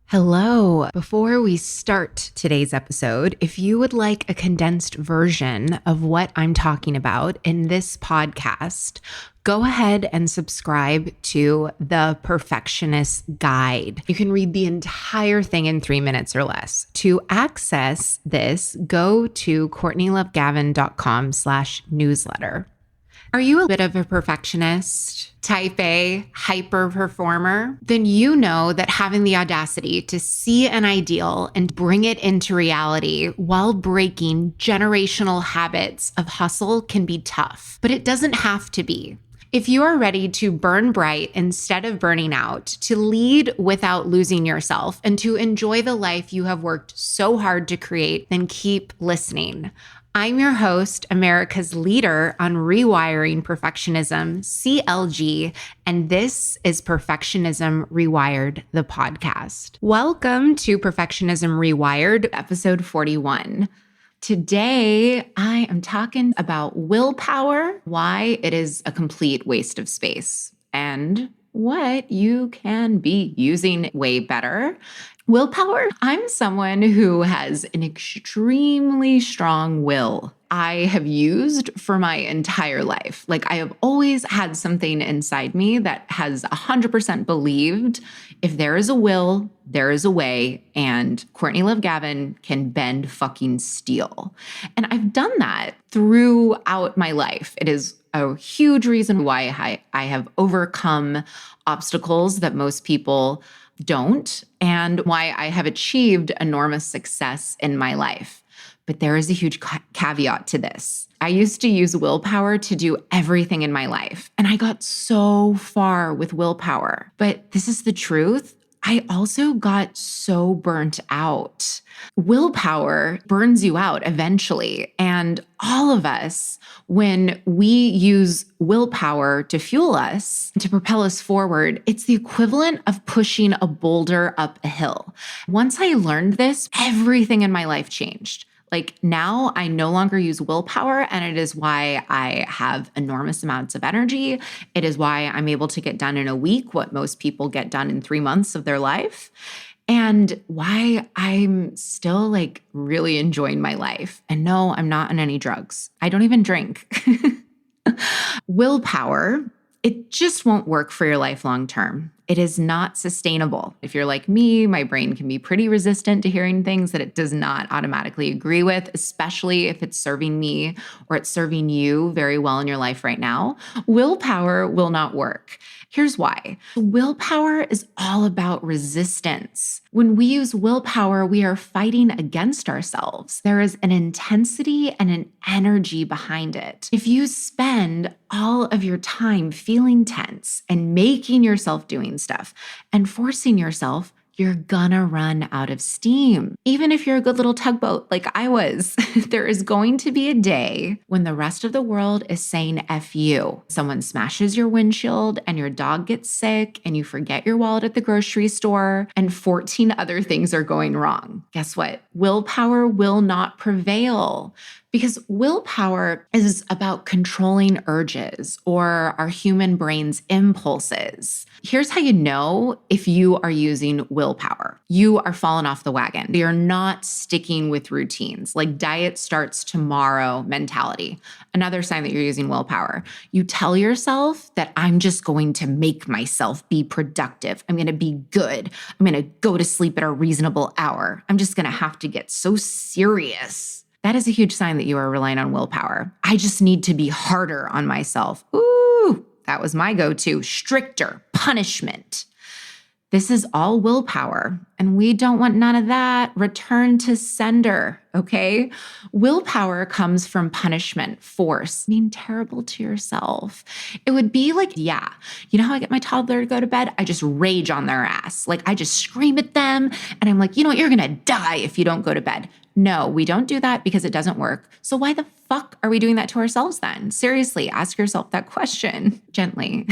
Hello. Before we start today's episode, if you would like a condensed version of what I'm talking about in this podcast, go ahead and subscribe to The Perfectionist Guide. You can read the entire thing in 3 minutes or less. To access this, go to CourtneyLoveGavin.com/newsletter. Are you a bit of a perfectionist, type A, hyper performer? Then you know that having the audacity to see an ideal and bring it into reality while breaking generational habits of hustle can be tough, but it doesn't have to be. If you are ready to burn bright instead of burning out, to lead without losing yourself, and to enjoy the life you have worked so hard to create, then keep listening. I'm your host, America's leader on rewiring perfectionism, CLG, and this is Perfectionism Rewired, the podcast. Welcome to Perfectionism Rewired, episode 41. Today, I am talking about willpower, why it is a complete waste of space, and what you can be using way better. Willpower, I'm someone who has an extremely strong will. I have used for my entire life. I have always had something inside me that has 100% believed if there is a will, there is a way, and Courtney Love Gavin can bend fucking steel. And I've done that throughout my life. It is a huge reason why I have overcome obstacles that most people don't, and why I have achieved enormous success in my life. But there is a huge caveat to this. I used to use willpower to do everything in my life, and I got so far with willpower. But this is the truth. I also got so burnt out. Willpower burns you out eventually. And all of us, when we use willpower to fuel us, to propel us forward, it's the equivalent of pushing a boulder up a hill. Once I learned this, everything in my life changed. Now I no longer use willpower, and it is why I have enormous amounts of energy. It is why I'm able to get done in a week what most people get done in 3 months of their life, and why I'm still really enjoying my life. And no, I'm not on any drugs. I don't even drink. Willpower, it just won't work for your life long term. It is not sustainable. If you're like me, my brain can be pretty resistant to hearing things that it does not automatically agree with, especially if it's serving me or it's serving you very well in your life right now. Willpower will not work. Here's why. Willpower is all about resistance. When we use willpower, we are fighting against ourselves. There is an intensity and an energy behind it. If you spend all of your time feeling tense and making yourself doing stuff and forcing yourself, you're gonna run out of steam. Even if you're a good little tugboat like I was, there is going to be a day when the rest of the world is saying F you. Someone smashes your windshield and your dog gets sick and you forget your wallet at the grocery store and 14 other things are going wrong. Guess what? Willpower will not prevail. Because willpower is about controlling urges or our human brain's impulses. Here's how you know if you are using willpower. You are falling off the wagon. You're not sticking with routines, like diet starts tomorrow mentality. Another sign that you're using willpower. You tell yourself that I'm just going to make myself be productive. I'm going to be good. I'm going to go to sleep at a reasonable hour. I'm just going to have to get so serious. That is a huge sign that you are relying on willpower. I just need to be harder on myself. Ooh, that was my go-to. Stricter, punishment. This is all willpower, and we don't want none of that. Return to sender, okay? Willpower comes from punishment, force, being terrible to yourself. It would be you know how I get my toddler to go to bed? I just rage on their ass. I just scream at them, and I'm like, you know what? You're gonna die if you don't go to bed. No, we don't do that because it doesn't work. So why the fuck are we doing that to ourselves then? Seriously, ask yourself that question gently.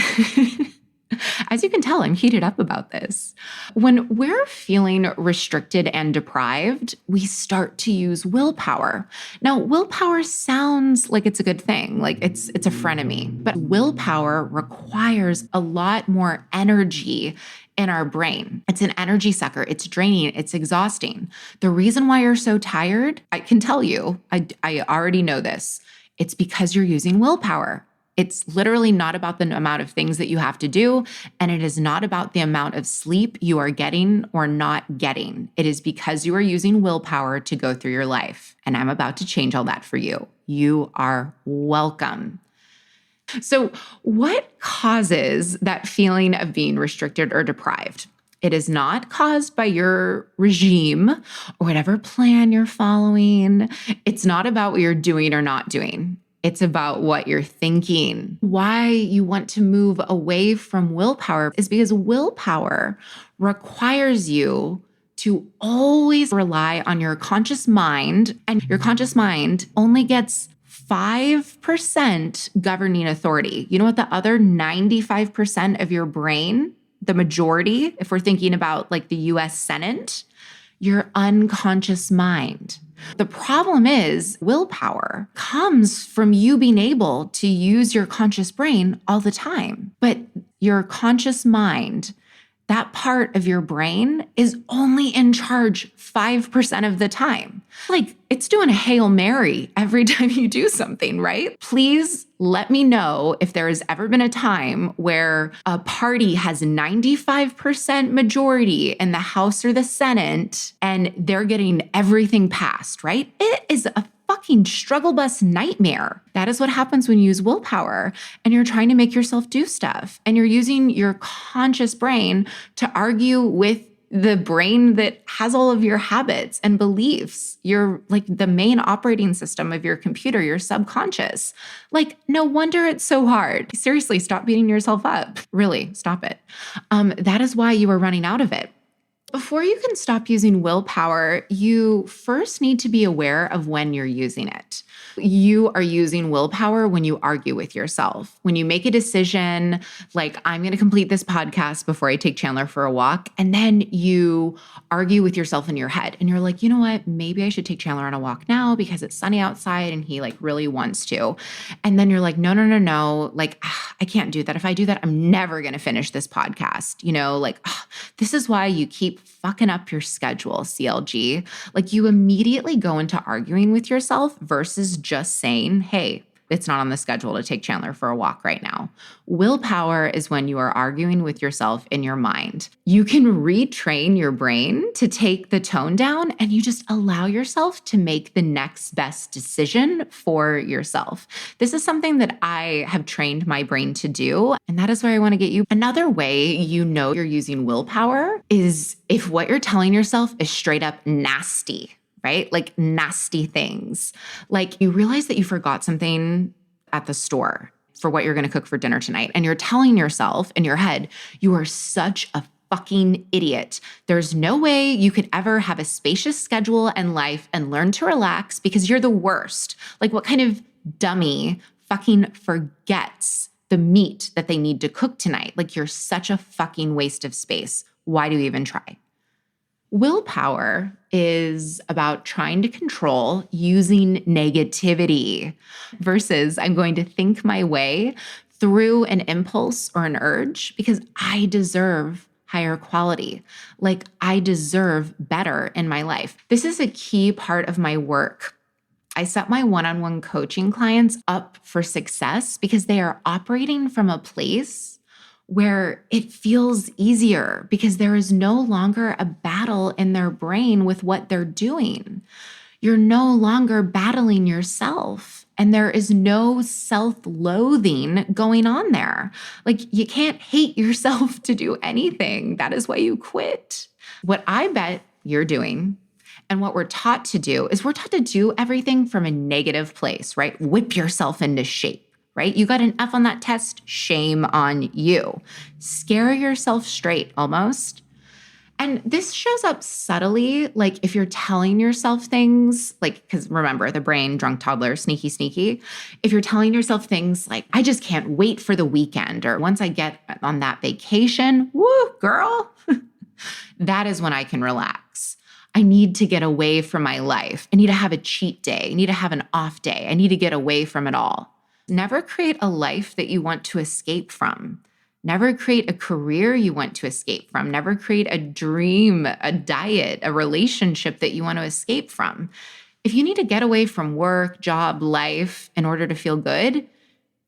As you can tell, I'm heated up about this. When we're feeling restricted and deprived, we start to use willpower. Now, willpower sounds like it's a good thing, like it's a frenemy, but willpower requires a lot more energy in our brain. It's an energy sucker. It's draining. It's exhausting. The reason why you're so tired, I can tell you, I already know this. It's because you're using willpower. It's literally not about the amount of things that you have to do, and it is not about the amount of sleep you are getting or not getting. It is because you are using willpower to go through your life, and I'm about to change all that for you. You are welcome. So, what causes that feeling of being restricted or deprived? It is not caused by your regime or whatever plan you're following. It's not about what you're doing or not doing. It's about what you're thinking. Why you want to move away from willpower is because willpower requires you to always rely on your conscious mind, and your conscious mind only gets 5% governing authority. You know what the other 95% of your brain, the majority, if we're thinking about like the US Senate, your unconscious mind. The problem is willpower comes from you being able to use your conscious brain all the time. But your conscious mind, that part of your brain, is only in charge 5% of the time. Like, it's doing a Hail Mary every time you do something, right? Please let me know if there has ever been a time where a party has 95% majority in the House or the Senate and they're getting everything passed, right? It is a fucking struggle bus nightmare. That is what happens when you use willpower and you're trying to make yourself do stuff and you're using your conscious brain to argue with the brain that has all of your habits and beliefs. You're like the main operating system of your computer, your subconscious. Like, no wonder it's so hard. Seriously, stop beating yourself up. Really, stop it. That is why you are running out of it. Before you can stop using willpower, you first need to be aware of when you're using it. You are using willpower when you argue with yourself. When you make a decision like, I'm going to complete this podcast before I take Chandler for a walk, and then you argue with yourself in your head. And you're like, you know what? Maybe I should take Chandler on a walk now because it's sunny outside and he like really wants to. And then you're like, no. Like, I can't do that. If I do that, I'm never going to finish this podcast. You know, like, this is why you keep fucking up your schedule, CLG. Like, you immediately go into arguing with yourself versus just saying, hey, it's not on the schedule to take Chandler for a walk right now. Willpower is when you are arguing with yourself in your mind. You can retrain your brain to take the tone down and you just allow yourself to make the next best decision for yourself. This is something that I have trained my brain to do, and that is where I want to get you. Another way you know you're using willpower is if what you're telling yourself is straight up nasty. Right? Like nasty things. Like you realize that you forgot something at the store for what you're going to cook for dinner tonight. And you're telling yourself in your head, you are such a fucking idiot. There's no way you could ever have a spacious schedule and life and learn to relax because you're the worst. Like, what kind of dummy fucking forgets the meat that they need to cook tonight? Like, you're such a fucking waste of space. Why do you even try? Willpower is about trying to control using negativity versus I'm going to think my way through an impulse or an urge because I deserve higher quality. Like, I deserve better in my life. This is a key part of my work. I set my one-on-one coaching clients up for success because they are operating from a place where it feels easier because there is no longer a battle in their brain with what they're doing. You're no longer battling yourself, and there is no self-loathing going on there. Like, you can't hate yourself to do anything. That is why you quit. What I bet you're doing and what we're taught to do is we're taught to do everything from a negative place, right? Whip yourself into shape. Right? You got an F on that test, shame on you. Scare yourself straight almost. And this shows up subtly, like if you're telling yourself things, like, because remember, the brain, drunk toddler, sneaky. If you're telling yourself things like, I just can't wait for the weekend, or once I get on that vacation, woo, girl, that is when I can relax. I need to get away from my life. I need to have a cheat day. I need to have an off day. I need to get away from it all. Never create a life that you want to escape from. Never create a career you want to escape from. Never create a dream, a diet, a relationship that you want to escape from. If you need to get away from work, job, life in order to feel good,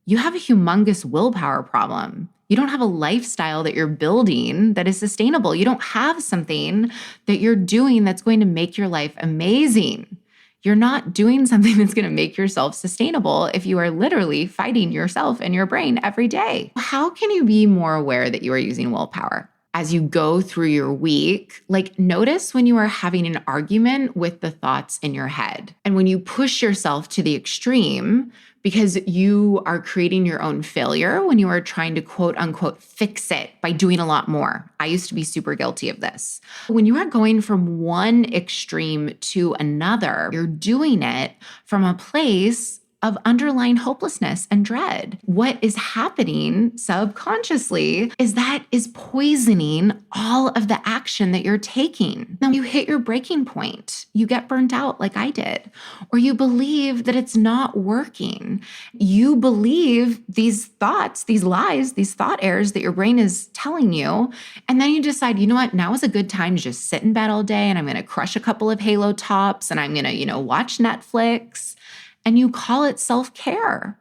you have a humongous willpower problem. You don't have a lifestyle that you're building that is sustainable. You don't have something that you're doing that's going to make your life amazing. You're not doing something that's going to make yourself sustainable if you are literally fighting yourself and your brain every day. How can you be more aware that you are using willpower? As you go through your week, notice when you are having an argument with the thoughts in your head. And when you push yourself to the extreme, because you are creating your own failure when you are trying to quote unquote fix it by doing a lot more. I used to be super guilty of this. When you are going from one extreme to another, you're doing it from a place of underlying hopelessness and dread. What is happening subconsciously is that is poisoning all of the action that you're taking. Now you hit your breaking point. You get burnt out like I did, or you believe that it's not working. You believe these thoughts, these lies, these thought errors that your brain is telling you. And then you decide, you know what, now is a good time to just sit in bed all day and I'm going to crush a couple of Halo tops and I'm going to, watch Netflix. And you call it self-care.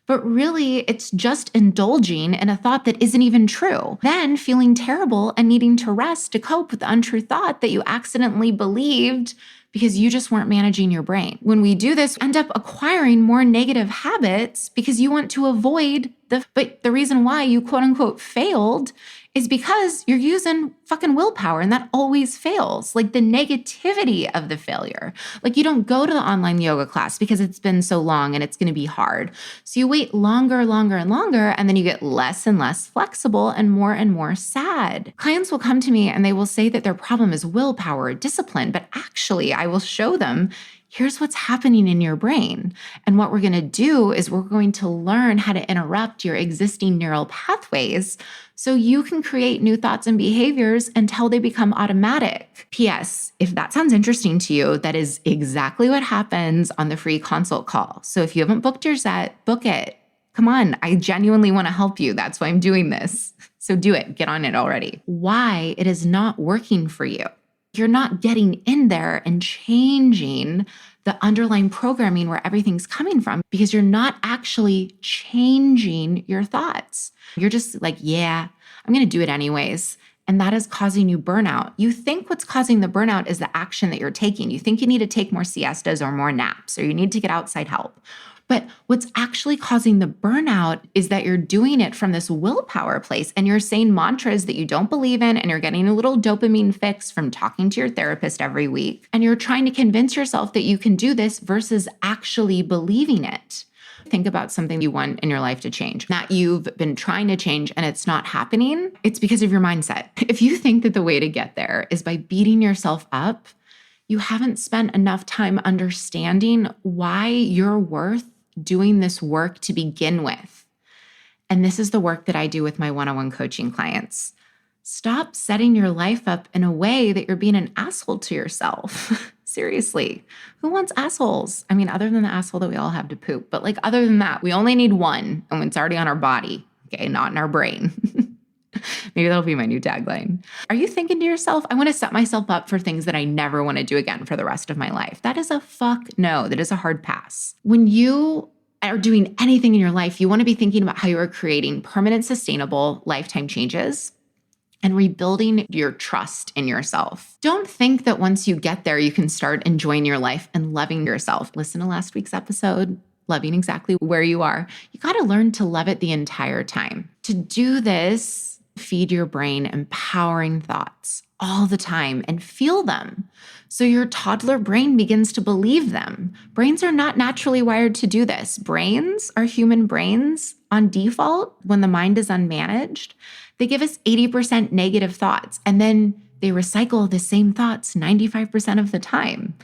But really, it's just indulging in a thought that isn't even true. Then feeling terrible and needing to rest to cope with the untrue thought that you accidentally believed because you just weren't managing your brain. When we do this, we end up acquiring more negative habits because you want to avoid but the reason why you quote unquote failed is because you're using fucking willpower and that always fails. The negativity of the failure. You don't go to the online yoga class because it's been so long and it's going to be hard. So you wait longer and longer, and then you get less and less flexible and more sad. Clients will come to me and they will say that their problem is willpower or discipline, but actually I will show them, here's what's happening in your brain. And what we're going to do is we're going to learn how to interrupt your existing neural pathways so you can create new thoughts and behaviors until they become automatic. P.S. If that sounds interesting to you, that is exactly what happens on the free consult call. So if you haven't booked your set, book it. Come on, I genuinely want to help you. That's why I'm doing this. So do it. Get on it already. Why it is not working for you. You're not getting in there and changing the underlying programming where everything's coming from because you're not actually changing your thoughts. You're just yeah, I'm going to do it anyways. And that is causing you burnout. You think what's causing the burnout is the action that you're taking. You think you need to take more siestas or more naps, or you need to get outside help. But what's actually causing the burnout is that you're doing it from this willpower place and you're saying mantras that you don't believe in and you're getting a little dopamine fix from talking to your therapist every week. And you're trying to convince yourself that you can do this versus actually believing it. Think about something you want in your life to change, that you've been trying to change and it's not happening. It's because of your mindset. If you think that the way to get there is by beating yourself up, you haven't spent enough time understanding why you're worth doing this work to begin with. And this is the work that I do with my one-on-one coaching clients. Stop setting your life up in a way that you're being an asshole to yourself. Seriously, who wants assholes? I mean, other than the asshole that we all have to poop, but other than that, we only need one and it's already on our body, okay, not in our brain. Maybe that'll be my new tagline. Are you thinking to yourself, I want to set myself up for things that I never want to do again for the rest of my life? That is a fuck no. That is a hard pass. When you are doing anything in your life, you want to be thinking about how you are creating permanent, sustainable lifetime changes and rebuilding your trust in yourself. Don't think that once you get there, you can start enjoying your life and loving yourself. Listen to last week's episode. Loving exactly where you are. You got to learn to love it the entire time. To do this, feed your brain empowering thoughts all the time and feel them. So your toddler brain begins to believe them. Brains are not naturally wired to do this. Brains are human brains on default when the mind is unmanaged. They give us 80% negative thoughts and then they recycle the same thoughts 95% of the time.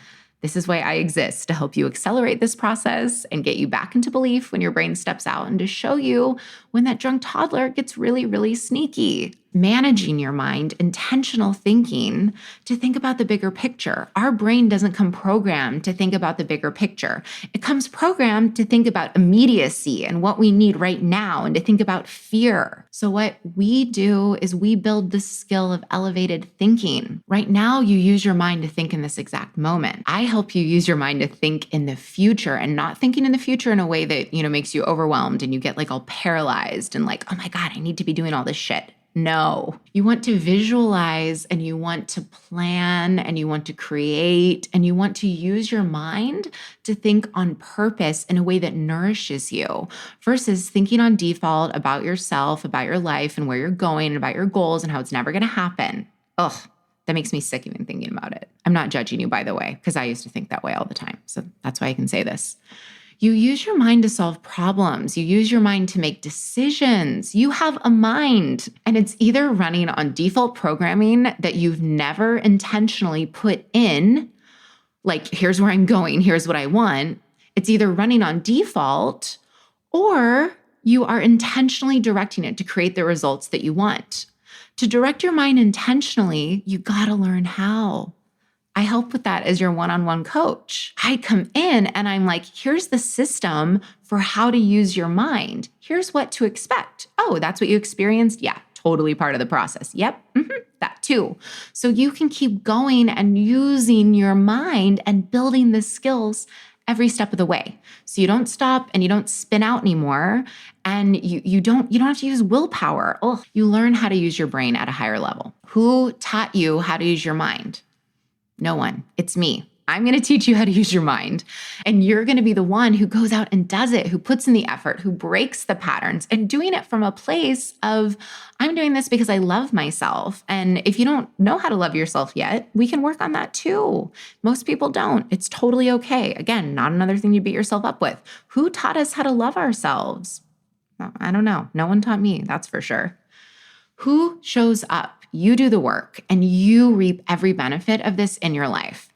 This is why I exist, to help you accelerate this process and get you back into belief when your brain steps out and to show you when that drunk toddler gets really, really sneaky. managing your mind, intentional thinking to think about the bigger picture. Our brain doesn't come programmed to think about the bigger picture. It comes programmed to think about immediacy and what we need right now and to think about fear. So what we do is we build the skill of elevated thinking. Right now, you use your mind to think in this exact moment. I help you use your mind to think in the future and not thinking in the future in a way that, makes you overwhelmed and you get all paralyzed and oh my God, I need to be doing all this shit. No, you want to visualize and you want to plan and you want to create and you want to use your mind to think on purpose in a way that nourishes you versus thinking on default about yourself, about your life and where you're going and about your goals and how it's never going to happen. Ugh, that makes me sick even thinking about it. I'm not judging you, by the way, because I used to think that way all the time. So that's why I can say this. You use your mind to solve problems. You use your mind to make decisions. You have a mind, and it's either running on default programming that you've never intentionally put in, here's where I'm going, here's what I want. It's either running on default, or you are intentionally directing it to create the results that you want. To direct your mind intentionally, you gotta learn how. I help with that as your one-on-one coach. I come in and I'm here's the system for how to use your mind. Here's what to expect. Oh, that's what you experienced? Yeah, totally part of the process. Yep, that too. So you can keep going and using your mind and building the skills every step of the way. So you don't stop and you don't spin out anymore. And you don't have to use willpower. Oh, you learn how to use your brain at a higher level. Who taught you how to use your mind? No one. It's me. I'm going to teach you how to use your mind. And you're going to be the one who goes out and does it, who puts in the effort, who breaks the patterns and doing it from a place of, I'm doing this because I love myself. And if you don't know how to love yourself yet, we can work on that too. Most people don't. It's totally okay. Again, not another thing you beat yourself up with. Who taught us how to love ourselves? I don't know. No one taught me, that's for sure. Who shows up? You do the work and you reap every benefit of this in your life.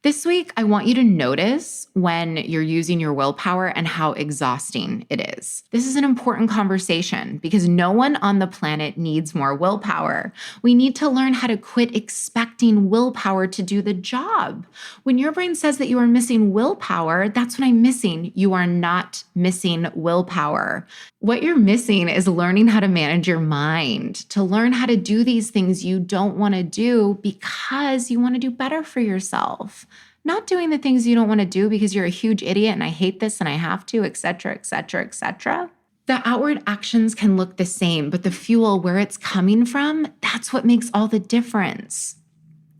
This week, I want you to notice when you're using your willpower and how exhausting it is. This is an important conversation because no one on the planet needs more willpower. We need to learn how to quit expecting willpower to do the job. When your brain says that you are missing willpower, that's what I'm missing. You are not missing willpower. What you're missing is learning how to manage your mind, to learn how to do these things you don't want to do because you want to do better for yourself. Not doing the things you don't want to do because you're a huge idiot and I hate this and I have to, et cetera, et cetera, et cetera. The outward actions can look the same, but the fuel, where it's coming from, that's what makes all the difference.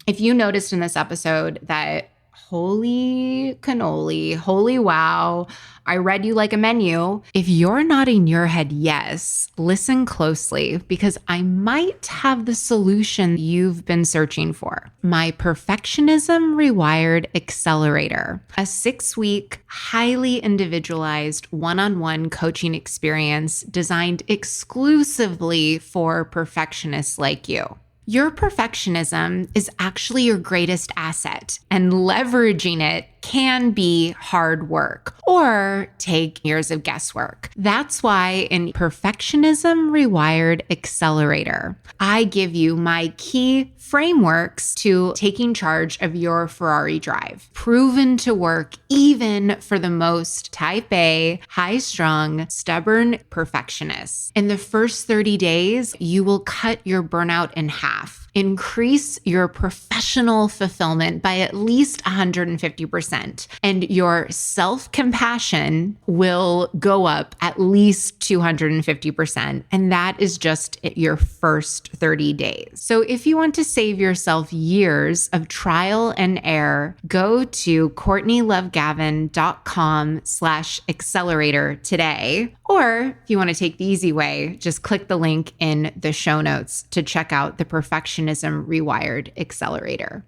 If you noticed in this episode that holy cannoli, holy wow, I read you like a menu. If you're nodding your head yes, listen closely because I might have the solution you've been searching for. My Perfectionism Rewired Accelerator, a 6-week, highly individualized one-on-one coaching experience designed exclusively for perfectionists like you. Your perfectionism is actually your greatest asset, and leveraging it can be hard work or take years of guesswork. That's why in Perfectionism Rewired Accelerator, I give you my key frameworks to taking charge of your Ferrari drive, proven to work even for the most type A, high-strung, stubborn perfectionists. In the first 30 days, you will cut your burnout in half, increase your professional fulfillment by at least 150%, and your self-compassion will go up at least 250%. And that is just your first 30 days. So if you want to save yourself years of trial and error, go to CourtneyLoveGavin.com/accelerator today. Or if you want to take the easy way, just click the link in the show notes to check out the Perfectionism Rewired Accelerator.